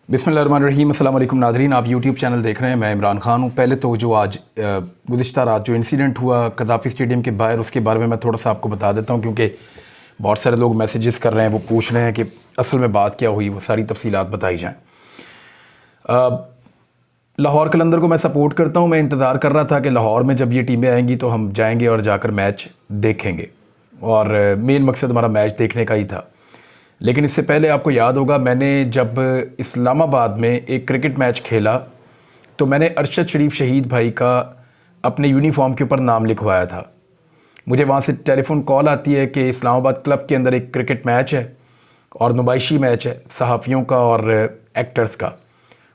बिस्मिल्लाहिर्रहमानिर्रहीम। अस्सलाम वालेकुम नाज़रीन, आप यूट्यूब चैनल देख रहे हैं। मैं इमरान खान हूँ। पहले तो जो आज गुज़िश्ता रात जो इंसिडेंट हुआ कदाफ़ी स्टेडियम के बाहर, उसके बारे में मैं थोड़ा सा आपको बता देता हूँ, क्योंकि बहुत सारे लोग मैसेजेस कर रहे हैं, वो पूछ रहे हैं कि असल में बात क्या हुई, वो सारी तफसीलात बताई जाएँ। लाहौर कलंदर को मैं सपोर्ट करता हूँ। मैं इंतज़ार कर रहा था कि लाहौर में जब ये टीमें आएंगी तो हम जाएंगे और जाकर मैच देखेंगे, और मेन मकसद हमारा मैच देखने का ही था। लेकिन इससे पहले आपको याद होगा, मैंने जब इस्लामाबाद में एक क्रिकेट मैच खेला तो मैंने अरशद शरीफ शहीद भाई का अपने यूनिफॉर्म के ऊपर नाम लिखवाया था। मुझे वहाँ से टेलीफोन कॉल आती है कि इस्लामाबाद क्लब के अंदर एक क्रिकेट मैच है और नुमाइशी मैच है सहाफ़ियों का और एक्टर्स का।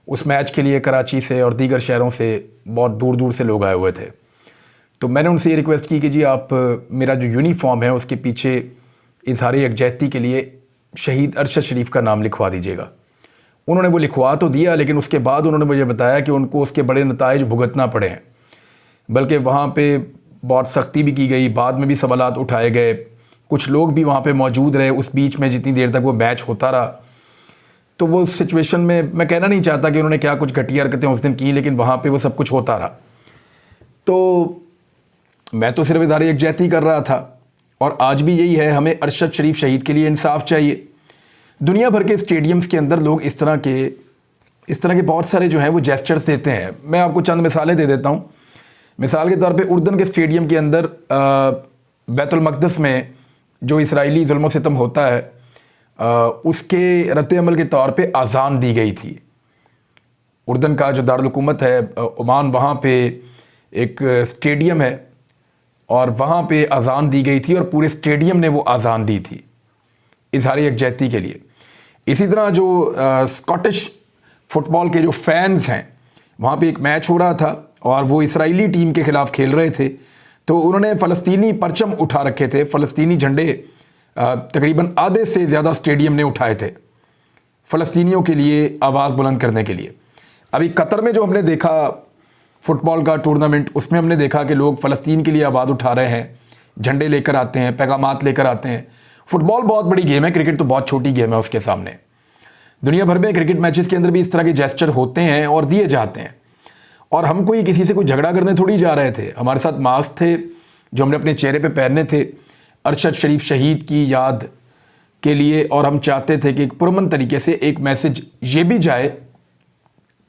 उस मैच के लिए कराची से और दीगर शहरों से बहुत दूर दूर से लोग आए हुए थे। तो मैंने उनसे ये रिक्वेस्ट की कि जी आप मेरा जो यूनिफॉर्म है उसके पीछे इज़हार यकजहती के लिए शहीद अरशद शरीफ का नाम लिखवा दीजिएगा। उन्होंने वो लिखवा तो दिया, लेकिन उसके बाद उन्होंने मुझे बताया कि उनको उसके बड़े नताइज भुगतना पड़े हैं, बल्कि वहाँ पे बहुत सख्ती भी की गई, बाद में भी सवालात उठाए गए, कुछ लोग भी वहाँ पे मौजूद रहे उस बीच में जितनी देर तक वो मैच होता रहा। तो वो सिचुएशन में मैं कहना नहीं चाहता कि उन्होंने क्या कुछ घटिया हरकतें उस दिन की, लेकिन वहाँ पर वो सब कुछ होता रहा। तो मैं तो सिर्फ इज़हार यकजहती कर रहा था, और आज भी यही है। हमें अरशद शरीफ शहीद के लिए इंसाफ चाहिए। दुनिया भर के स्टेडियम्स के अंदर लोग इस तरह के बहुत सारे जो हैं वो जेस्चर्स देते हैं। मैं आपको चंद मिसालें दे देता हूँ। मिसाल के तौर पे उर्दन के स्टेडियम के अंदर बैतुल मक़दस में जो इसराइली जुल्म सितम होता है, उसके रद्द अमल के तौर पे अज़ान दी गई थी। उर्दन का जो दारुल हुकूमत है ओमान, वहाँ पे एक स्टेडियम है और वहाँ पे अज़ान दी गई थी और पूरे स्टेडियम ने वो अज़ान दी थी इज़हार यकजहती के लिए। इसी तरह जो स्कॉटिश फुटबॉल के जो फैंस हैं, वहाँ पे एक मैच हो रहा था और वो इसराइली टीम के ख़िलाफ़ खेल रहे थे, तो उन्होंने फ़लस्तीनी परचम उठा रखे थे, फ़लस्तीनी झंडे तकरीबन आधे से ज़्यादा स्टेडियम ने उठाए थे फ़लस्तीनियों के लिए आवाज़ बुलंद करने के लिए। अभी कतर में जो हमने देखा फ़ुटबॉल का टूर्नामेंट, उसमें हमने देखा कि लोग फ़लस्तीन के लिए आवाज़ उठा रहे हैं, झंडे लेकर आते हैं, पैगामात लेकर आते हैं। फ़ुटबॉल बहुत बड़ी गेम है, क्रिकेट तो बहुत छोटी गेम है उसके सामने। दुनिया भर में क्रिकेट मैचेस के अंदर भी इस तरह के जेस्चर होते हैं और दिए जाते हैं, और हम कोई किसी से कोई झगड़ा करने थोड़ी जा रहे थे। हमारे साथ मास्क थे जो हमने अपने चेहरे पे पहनने थे अरशद शरीफ शहीद की याद के लिए, और हम चाहते थे कि एक पुरअमन तरीके से एक मैसेज ये भी जाए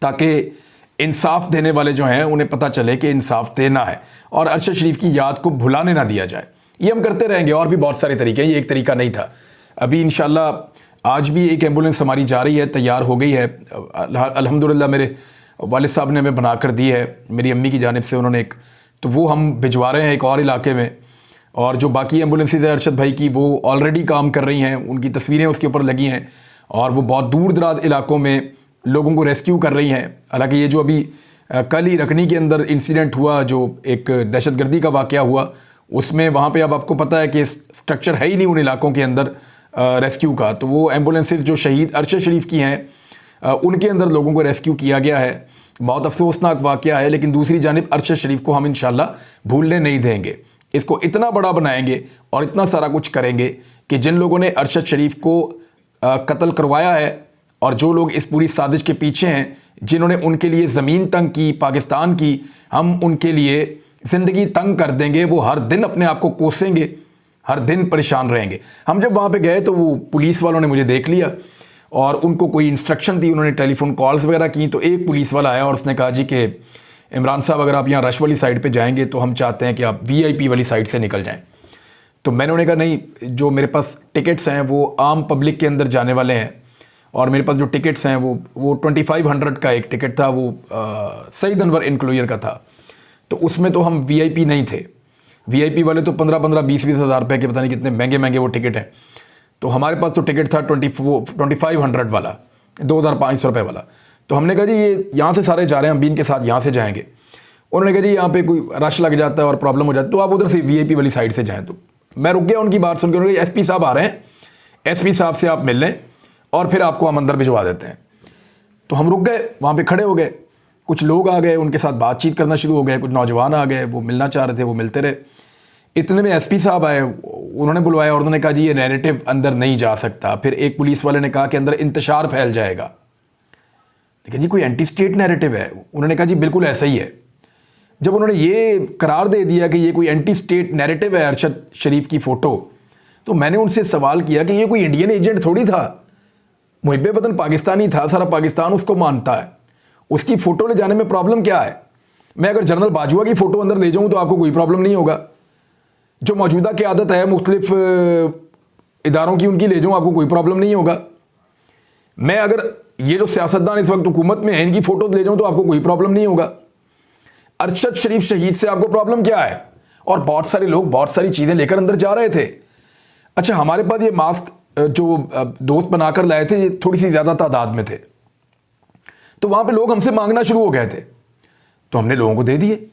ताकि इंसाफ देने वाले जो हैं उन्हें पता चले कि इंसाफ देना है और अरशद शरीफ की याद को भुलाने ना दिया जाए। ये हम करते रहेंगे, और भी बहुत सारे तरीके हैं, ये एक तरीका नहीं था। अभी इंशाल्लाह आज भी एक एम्बुलेंस हमारी जा रही है, तैयार हो गई है अल्हम्दुलिल्लाह। मेरे वालिद साहब ने हमें बना कर दी है, मेरी अम्मी की जानिब से उन्होंने एक, तो वो हम भिजवा रहे हैं एक और इलाके में। और जो बाकी एम्बुलेंसेज है अरशद भाई की, वो ऑलरेडी काम कर रही हैं, उनकी तस्वीरें उसके ऊपर लगी हैं, और वो बहुत दूर दराज इलाकों में लोगों को रेस्क्यू कर रही हैं। हालांकि ये जो अभी कल ही रकनी के अंदर इंसिडेंट हुआ, जो एक दहशतगर्दी का वाक़या हुआ, उसमें वहाँ पे अब आपको पता है कि स्ट्रक्चर है ही नहीं उन इलाकों के अंदर रेस्क्यू का। तो वो एम्बुलेंसेज जो शहीद अरशद शरीफ की हैं उनके अंदर लोगों को रेस्क्यू किया गया है। बहुत अफसोसनाक वाक़या है, लेकिन दूसरी जानिब अरशद शरीफ को हम इंशाल्लाह भूलने नहीं देंगे। इसको इतना बड़ा बनाएंगे और इतना सारा कुछ करेंगे कि जिन लोगों ने अरशद शरीफ को कत्ल करवाया है और जो लोग इस पूरी साजिश के पीछे हैं, जिन्होंने उनके लिए ज़मीन तंग की पाकिस्तान की, हम उनके लिए ज़िंदगी तंग कर देंगे। वो हर दिन अपने आप को कोसेंगे, हर दिन परेशान रहेंगे। हम जब वहाँ पे गए तो वो पुलिस वालों ने मुझे देख लिया और उनको कोई इंस्ट्रक्शन दी, उन्होंने टेलीफोन कॉल्स वगैरह की। तो एक पुलिस वाला आया और उसने कहा जी कि इमरान साहब, अगर आप यहाँ रश वाली साइड पर जाएँगे तो हम चाहते हैं कि आप VIP वाली साइड से निकल जाएँ। तो मैंने उन्हें कहा नहीं, जो मेरे पास टिकट्स हैं वो आम पब्लिक के अंदर जाने वाले हैं, और मेरे पास जो टिकट्स हैं वो 2500 का एक टिकट था, वो सईद अनवर इंक्लूजर का था। तो उसमें तो हम VIP नहीं थे। VIP वाले तो 15-15, 20-20 हज़ार रुपये के पता नहीं कितने महंगे महंगे वो टिकट हैं। तो हमारे पास तो टिकट था 2500 वाला, 2500 रुपये वाला। तो हमने कहा जी ये यहाँ से सारे जा रहे हैं, हम भी इनके साथ यहाँ से जाएँगे। उन्होंने कहा जी यहाँ पे कोई रश लग जाता है और प्रॉब्लम हो जाती है, तो आप उधर से VIP वाली साइड से जाएँ। तो मैं रुक गया उनकी बात सुन के। उन्होंने कहा SP साहब आ रहे हैं, SP साहब से आप मिल लें और फिर आपको हम अंदर भिजवा देते हैं। तो हम रुक गए, वहाँ पे खड़े हो गए। कुछ लोग आ गए, उनके साथ बातचीत करना शुरू हो गए, कुछ नौजवान आ गए, वो मिलना चाह रहे थे, वो मिलते रहे। इतने में SP साहब आए, उन्होंने बुलवाया और उन्होंने कहा जी ये नैरेटिव अंदर नहीं जा सकता। फिर एक पुलिस वाले ने कहा कि अंदर इंतशार फैल जाएगा। लेकिन जी कोई एंटी स्टेट नैरेटिव है। उन्होंने कहा जी बिल्कुल ऐसा ही है। जब उन्होंने ये करार दे दिया कि ये कोई एंटी स्टेट नैरेटिव है अरशद शरीफ की फ़ोटो, तो मैंने उनसे सवाल किया कि ये कोई इंडियन एजेंट थोड़ी था, मुहिब्बे वतन पाकिस्तानी था, सारा पाकिस्तान उसको मानता है, उसकी फ़ोटो ले जाने में प्रॉब्लम क्या है? मैं अगर जनरल बाजवा की फ़ोटो अंदर ले जाऊँ तो आपको कोई प्रॉब्लम नहीं होगा। जो मौजूदा की आदत है मुख्तलिफ इदारों की, उनकी ले जाऊँ, आपको कोई प्रॉब्लम नहीं होगा। मैं अगर ये जो सियासतदान इस वक्त हुकूमत में है इनकी फ़ोटोज़ ले जाऊँ तो आपको कोई प्रॉब्लम नहीं होगा। अरशद शरीफ शहीद से आपको प्रॉब्लम क्या है? और बहुत सारे लोग बहुत सारी चीज़ें लेकर अंदर जा रहे थे। अच्छा, हमारे पास ये मास्क जो दोस्त बनाकर लाए थे ये थोड़ी सी ज़्यादा तादाद में थे, तो वहाँ पे लोग हमसे मांगना शुरू हो गए थे, तो हमने लोगों को दे दिए।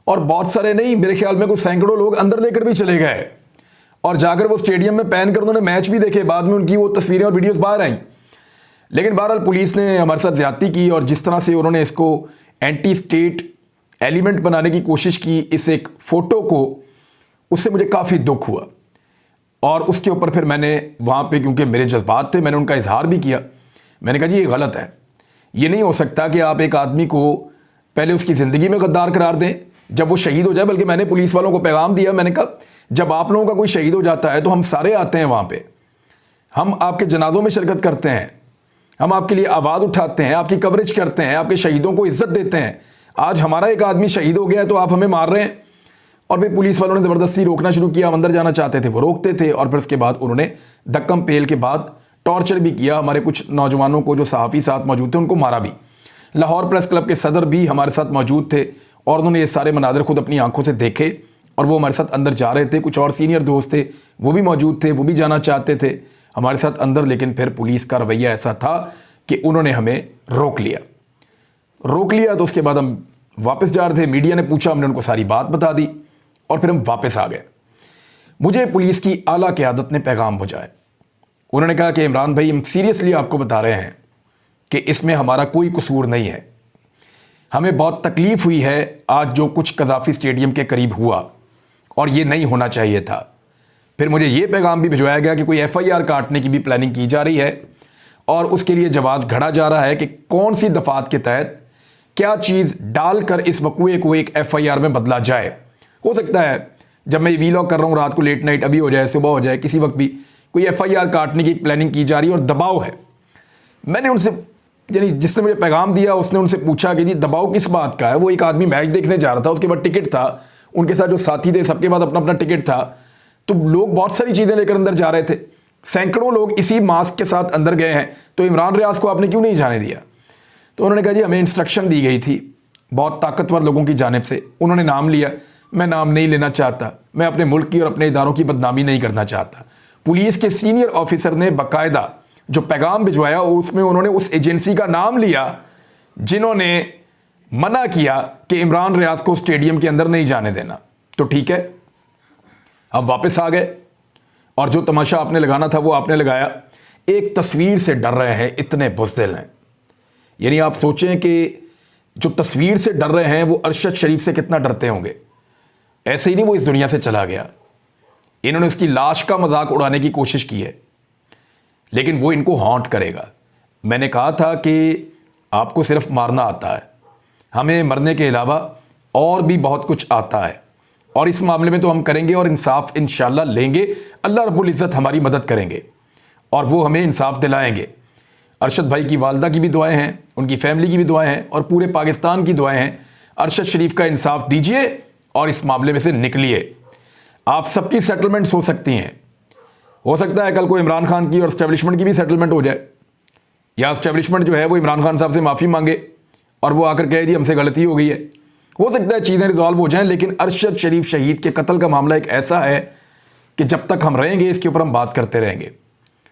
और बहुत सारे नहीं, मेरे ख्याल में कुछ सैकड़ों लोग अंदर लेकर भी चले गए और जाकर वो स्टेडियम में पहन कर उन्होंने मैच भी देखे। बाद में उनकी वो तस्वीरें और वीडियोस बाहर आई। लेकिन बहरहाल पुलिस ने हमारे साथ ज्यादती की और जिस तरह से उन्होंने इसको एंटी स्टेट एलिमेंट बनाने की कोशिश की इस एक फ़ोटो को, उससे मुझे काफ़ी दुख हुआ। और उसके ऊपर फिर मैंने वहाँ पे, क्योंकि मेरे जज्बात थे, मैंने उनका इजहार भी किया। मैंने कहा जी ये गलत है, ये नहीं हो सकता कि आप एक आदमी को पहले उसकी ज़िंदगी में गद्दार करार दें जब वो शहीद हो जाए। बल्कि मैंने पुलिस वालों को पैगाम दिया, मैंने कहा जब आप लोगों का कोई शहीद हो जाता है तो हम सारे आते हैं वहाँ पे, हम आपके जनाजों में शिरकत करते हैं, हम आपके लिए आवाज़ उठाते हैं, आपकी कवरेज करते हैं, आपके शहीदों को इज्जत देते हैं। आज हमारा एक आदमी शहीद हो गया है तो आप हमें मार रहे हैं। और फिर पुलिस वालों ने ज़बरदस्ती रोकना शुरू किया। हम अंदर जाना चाहते थे, वो रोकते थे। और फिर उसके बाद उन्होंने धक्कम पेल के बाद टॉर्चर भी किया। हमारे कुछ नौजवानों को जो सहाफ़ी साथ मौजूद थे उनको मारा भी। लाहौर प्रेस क्लब के सदर भी हमारे साथ मौजूद थे और उन्होंने ये सारे मनाज़िर खुद अपनी आंखों से देखे और वो हमारे साथ अंदर जा रहे थे। कुछ और सीनियर दोस्त थे, वो भी मौजूद थे, वो भी जाना चाहते थे हमारे साथ अंदर। लेकिन फिर पुलिस का रवैया ऐसा था कि उन्होंने हमें रोक लिया। तो उसके बाद हम वापस जा रहे थे, मीडिया ने पूछा, हमने उनको सारी बात बता दी और फिर हम वापस आ गए। मुझे पुलिस की आला क़यादत ने पैगाम पहुंचाया। उन्होंने कहा कि इमरान भाई, हम सीरियसली आपको बता रहे हैं कि इसमें हमारा कोई कसूर नहीं है। हमें बहुत तकलीफ़ हुई है आज जो कुछ कज़ाफ़ी स्टेडियम के करीब हुआ और ये नहीं होना चाहिए था। फिर मुझे ये पैगाम भी भिजवाया गया कि कोई FIR काटने की भी प्लानिंग की जा रही है और उसके लिए जवाब घड़ा जा रहा है कि कौन सी दफ़ात के तहत क्या चीज़ डालकर इस वक़ूए को एक FIR में बदला जाए। हो सकता है जब मैं वीलॉग कर रहा हूँ रात को लेट नाइट, अभी हो जाए, सुबह हो जाए, किसी वक्त भी कोई FIR काटने की प्लानिंग की जा रही है और दबाव है। मैंने उनसे, यानी जिसने मुझे पैगाम दिया, उसने उनसे पूछा कि जी दबाव किस बात का है। वो एक आदमी मैच देखने जा रहा था, उसके बाद टिकट था, उनके साथ जो साथी थे सबके बाद अपना अपना टिकट था, तो लोग बहुत सारी चीज़ें लेकर अंदर जा रहे थे। सैकड़ों लोग इसी मास्क के साथ अंदर गए हैं, तो इमरान रियाज को आपने क्यों नहीं जाने दिया? तो उन्होंने कहा जी हमें इंस्ट्रक्शन दी गई थी बहुत ताकतवर लोगों की जानिब से। उन्होंने नाम लिया, मैं नाम नहीं लेना चाहता, मैं अपने मुल्क की और अपने इदारों की बदनामी नहीं करना चाहता। पुलिस के सीनियर ऑफिसर ने बाकायदा जो पैगाम भिजवाया उसमें उन्होंने उस एजेंसी का नाम लिया जिन्होंने मना किया कि इमरान रियाज को स्टेडियम के अंदर नहीं जाने देना। तो ठीक है, अब वापस आ गए और जो तमाशा आपने लगाना था वो आपने लगाया। एक तस्वीर से डर रहे हैं, इतने बुज़दिल हैं। यानी आप सोचें कि जो तस्वीर से डर रहे हैं वो अरशद शरीफ से कितना डरते होंगे। ऐसे ही नहीं वो इस दुनिया से चला गया, इन्होंने उसकी लाश का मजाक उड़ाने की कोशिश की है, लेकिन वो इनको हॉन्ट करेगा। मैंने कहा था कि आपको सिर्फ मारना आता है, हमें मरने के अलावा और भी बहुत कुछ आता है और इस मामले में तो हम करेंगे और इंसाफ इंशाल्लाह लेंगे। अल्लाह रब्बुल इज़्ज़त हमारी मदद करेंगे और वो हमें इंसाफ दिलाएंगे। अरशद भाई की वालदा की भी दुआएं हैं, उनकी फैमिली की भी दुआएं हैं और पूरे पाकिस्तान की दुआएं हैं। अरशद शरीफ का इंसाफ दीजिए और इस मामले में से निकलिए। आप सबकी सेटलमेंट्स हो सकती हैं, हो सकता है कल को इमरान खान की और एस्टेब्लिशमेंट की भी सेटलमेंट हो जाए, या एस्टेब्लिशमेंट जो है वो इमरान खान साहब से माफ़ी मांगे और वो आकर कहे जी हमसे गलती हो गई है। हो सकता है चीज़ें रिजॉल्व हो जाएं, लेकिन अरशद शरीफ शहीद के कत्ल का मामला एक ऐसा है कि जब तक हम रहेंगे इसके ऊपर हम बात करते रहेंगे।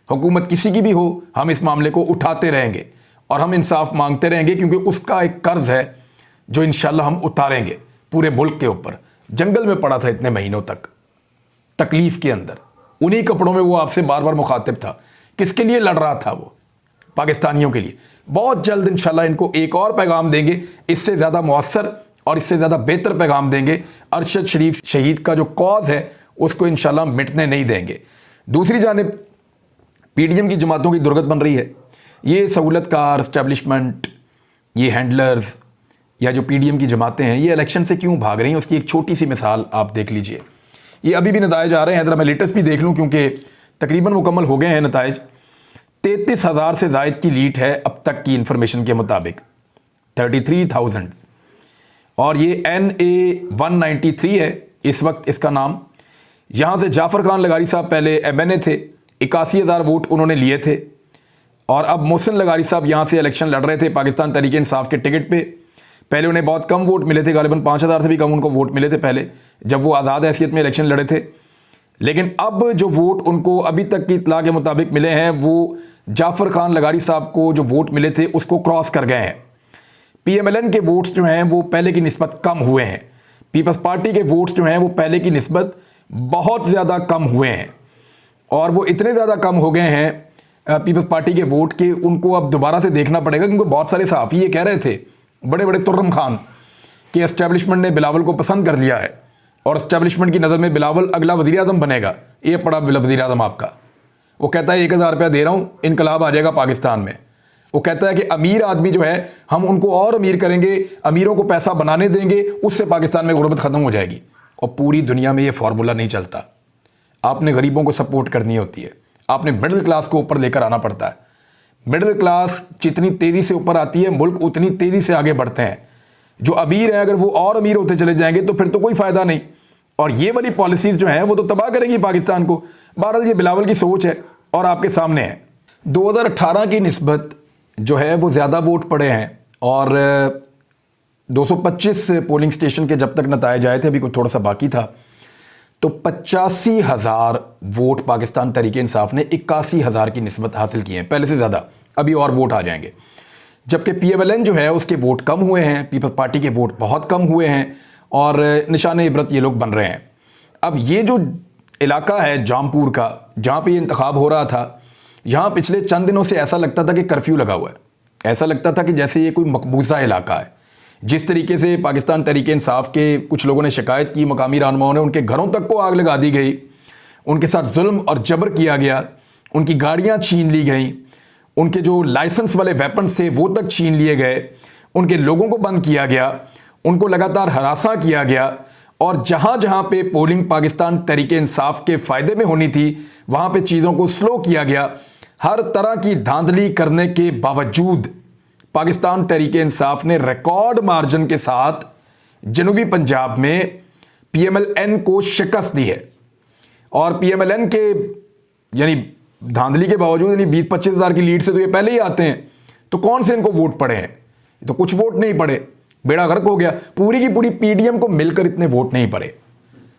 हुकूमत किसी की भी हो, हम इस मामले को उठाते रहेंगे और हम इंसाफ मांगते रहेंगे, क्योंकि उसका एक कर्ज है जो इंशाल्लाह हम उतारेंगे पूरे मुल्क के ऊपर। जंगल में पड़ा था इतने महीनों तक, तकलीफ़ के अंदर, उन्हीं कपड़ों में वो आपसे बार बार मुखातिब था। किसके लिए लड़ रहा था वो? पाकिस्तानियों के लिए। बहुत जल्द इंशाल्लाह इनको एक और पैगाम देंगे, इससे ज़्यादा मौसर और इससे ज़्यादा बेहतर पैगाम देंगे। अरशद शरीफ शहीद का जो कॉज है उसको इंशाल्लाह मिटने नहीं देंगे। दूसरी जानिब PDM की जमातों की दुर्गत बन रही है। ये सहूलत कार, एस्टेब्लिशमेंट, ये हैंडलर्स या जो पीडीएम की जमातें हैं, ये इलेक्शन से क्यों भाग रही हैं, उसकी एक छोटी सी मिसाल आप देख लीजिए। ये अभी भी नताइज आ रहे हैं, ज़रा मैं लेटेस्ट भी देख लूँ क्योंकि तकरीबन मुकम्मल हो गए हैं नताइज। 33,000 से ज़ायद की लीड है अब तक की इंफॉर्मेशन के मुताबिक, 33,000। और ये NA-193 है इस वक्त इसका नाम। यहाँ से जाफ़र खान लगारी साहब पहले MNA थे, 81,000 वोट उन्होंने लिए थे। और अब मोहसिन लगारी साहब यहाँ से इलेक्शन लड़ रहे थे पाकिस्तान तहरीक इंसाफ के टिकट पे। पहले उन्हें बहुत कम वोट मिले थे, गालिबन 5,000 से भी कम उनको वोट मिले थे पहले जब वो आज़ाद हैसियत में इलेक्शन लड़े थे। लेकिन अब जो वोट उनको अभी तक की इतला के मुताबिक मिले हैं वो जाफ़र खान लगारी साहब को जो वोट मिले थे उसको क्रॉस कर गए हैं। PMLN के वोट्स जो हैं वो पहले की निस्बत कम हुए हैं। पीपल्स पार्टी के वोट्स जो हैं वो पहले की निस्बत बहुत ज़्यादा कम हुए हैं। और वो इतने ज़्यादा कम हो गए हैं पीपल्स पार्टी के वोट के, उनको अब दोबारा से देखना पड़ेगा। क्योंकि बहुत सारे सहाफ़ी ये कह रहे थे, बड़े बड़े तुर्रम खान, कि एस्टेब्लिशमेंट ने बिलावल को पसंद कर लिया है और एस्टेब्लिशमेंट की नज़र में बिलावल अगला वज़ीर आज़म बनेगा। ये पड़ा वज़ीर आज़म आपका। वो कहता है 1,000 रुपया दे रहा हूँ, इनकलाब आ जाएगा पाकिस्तान में। वो कहता है कि अमीर आदमी जो है हम उनको और अमीर करेंगे, अमीरों को पैसा बनाने देंगे, उससे पाकिस्तान में गुर्बत ख़त्म हो जाएगी। और पूरी दुनिया में ये फार्मूला नहीं चलता। आपने गरीबों को सपोर्ट करनी होती है, आपने मिडिल क्लास को ऊपर लेकर आना पड़ता है। मिडिल क्लास जितनी तेज़ी से ऊपर आती है, मुल्क उतनी तेज़ी से आगे बढ़ते हैं। जो अमीर हैं अगर वो और अमीर होते चले जाएंगे तो फिर तो कोई फ़ायदा नहीं। और ये वाली पॉलिसीज़ जो हैं वो तो तबाह करेंगी पाकिस्तान को। बहरहाल ये बिलावल की सोच है और आपके सामने है। 2018 की निस्बत जो है वो ज़्यादा वोट पड़े हैं और 225 पोलिंग स्टेशन के जब तक नताए जाए थे, अभी कुछ थोड़ा सा बाकी था, तो 85,000 वोट पाकिस्तान तहरीक इंसाफ ने 81,000 की निस्बत हासिल की है, पहले से ज़्यादा। अभी और वोट आ जाएंगे। जबकि PMLN जो है उसके वोट कम हुए हैं, पीपल्स पार्टी के वोट बहुत कम हुए हैं और निशान इबरत ये लोग बन रहे हैं। अब ये जो इलाका है जामपुर का, जहाँ पे ये इंतखाब हो रहा था, यहाँ पिछले चंद दिनों से ऐसा लगता था कि कर्फ्यू लगा हुआ है। ऐसा लगता था कि जैसे ये कोई मकबूजा इलाका है। जिस तरीके से पाकिस्तान तहरीक इंसाफ के कुछ लोगों ने शिकायत की, मकामी रहनुमाओं ने, उनके घरों तक को आग लगा दी गई, उनके साथ जुल्म और जबर किया गया, उनकी गाड़ियाँ छीन ली गई, उनके जो लाइसेंस वाले वेपन्स थे वो तक छीन लिए गए, उनके लोगों को बंद किया गया, उनको लगातार हरासा किया गया। और जहाँ जहाँ पे पोलिंग पाकिस्तान तहरीक इंसाफ के फ़ायदे में होनी थी वहाँ पे चीज़ों को स्लो किया गया। हर तरह की धांधली करने के बावजूद पाकिस्तान तहरीक इंसाफ ने रिकॉर्ड मार्जिन के साथ जनूबी पंजाब में PMLN को शिकस्त दी है। और PMLN के यानी धांधली के बावजूद यानी 20-25 हज़ार की लीड से तो ये पहले ही आते हैं, तो कौन से इनको वोट पड़े हैं? तो कुछ वोट नहीं पड़े, बेड़ा गर्क हो गया। पूरी की पूरी PDM को मिलकर इतने वोट नहीं पड़े।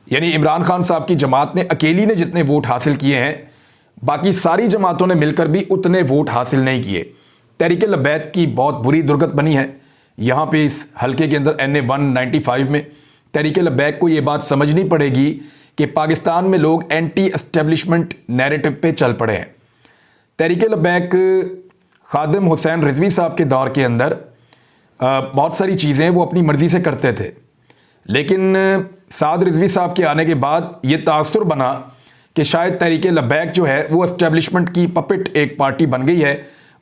यानी इमरान खान साहब की जमात ने अकेली ने जितने वोट हासिल किए हैं, बाकी सारी जमातों ने मिलकर भी उतने वोट हासिल नहीं किए। तहरीक लबैक की बहुत बुरी दुर्गत बनी है यहाँ पे इस हल्के के अंदर NA-195 में। तहरीक लबैक को ये बात समझनी पड़ेगी कि पाकिस्तान में लोग एंटी एस्टेब्लिशमेंट नैरेटिव पे चल पड़े हैं। तहरीक लबैक खादिम हुसैन रिजवी साहब के दौर के अंदर बहुत सारी चीज़ें वो अपनी मर्ज़ी से करते थे, लेकिन साद रिजवी साहब के आने के बाद ये तासुर बना कि शायद तहरीक लबैक जो है वो एस्टेब्लिशमेंट की पपेट एक पार्टी बन गई है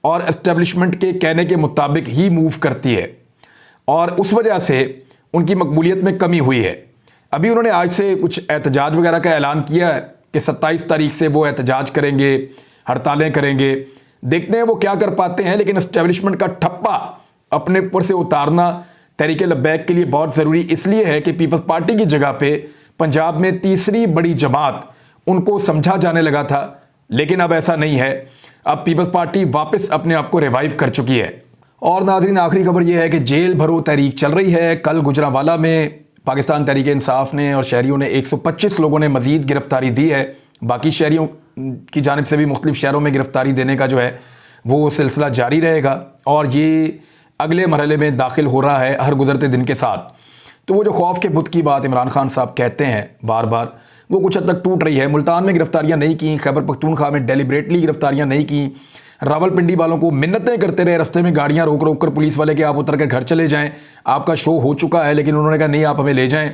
और एस्टेब्लिशमेंट के कहने के मुताबिक ही मूव करती है और उस वजह से उनकी मकबूलियत में कमी हुई है। अभी उन्होंने आज से कुछ एहतजाज वगैरह का ऐलान किया है कि 27 तारीख से वो एहतजाज करेंगे, हड़तालें करेंगे। देखते हैं वो क्या कर पाते हैं। लेकिन एस्टेब्लिशमेंट का ठप्पा अपने ऊपर से उतारना तहरीक लबैक के लिए बहुत ज़रूरी इसलिए है कि पीपल्स पार्टी की जगह पे पंजाब में तीसरी बड़ी जमात उनको समझा जाने लगा था, लेकिन अब ऐसा नहीं है। अब पीपल्स पार्टी वापस अपने आप को रिवाइव कर चुकी है। और नाज़रीन, आखिरी खबर यह है कि जेल भरो तहरीक चल रही है। कल गुजरांवाला में पाकिस्तान तहरीक इंसाफ ने और शहरियों ने 125 लोगों ने मज़ीद गिरफ्तारी दी है। बाकी शहरियों की जानिब से भी मुख्तलिफ शहरों में गिरफ्तारी देने का जो है वो सिलसिला जारी रहेगा और ये अगले मरहले में दाखिल हो रहा है हर गुजरते दिन के साथ। तो वो जो खौफ के बुत की बात इमरान खान साहब कहते हैं बार बार, वो कुछ हद तक टूट रही है। मुल्तान में गिरफ्तारियां नहीं की, खैबर पख्तूनख्वा में डेलिब्रेटली गिरफ्तारियां नहीं की, रावलपिंडी वालों को मिन्नतें करते रहे, रास्ते में गाड़ियां रोक रोक कर पुलिस वाले के आप उतर कर घर चले जाएं, आपका शो हो चुका है, लेकिन उन्होंने कहा नहीं आप हमें ले जाएं।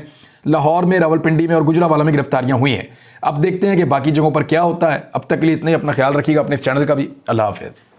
लाहौर में, रावलपिंडी में और गुजरांवाला में गिरफ्तारियां हुई हैं। अब देखते हैं कि बाकी जगहों पर क्या होता है। अब तक के लिए इतना ही। अपना ख्याल रखिएगा, अपने इस चैनल का भी। अल्लाह हाफ़िज़।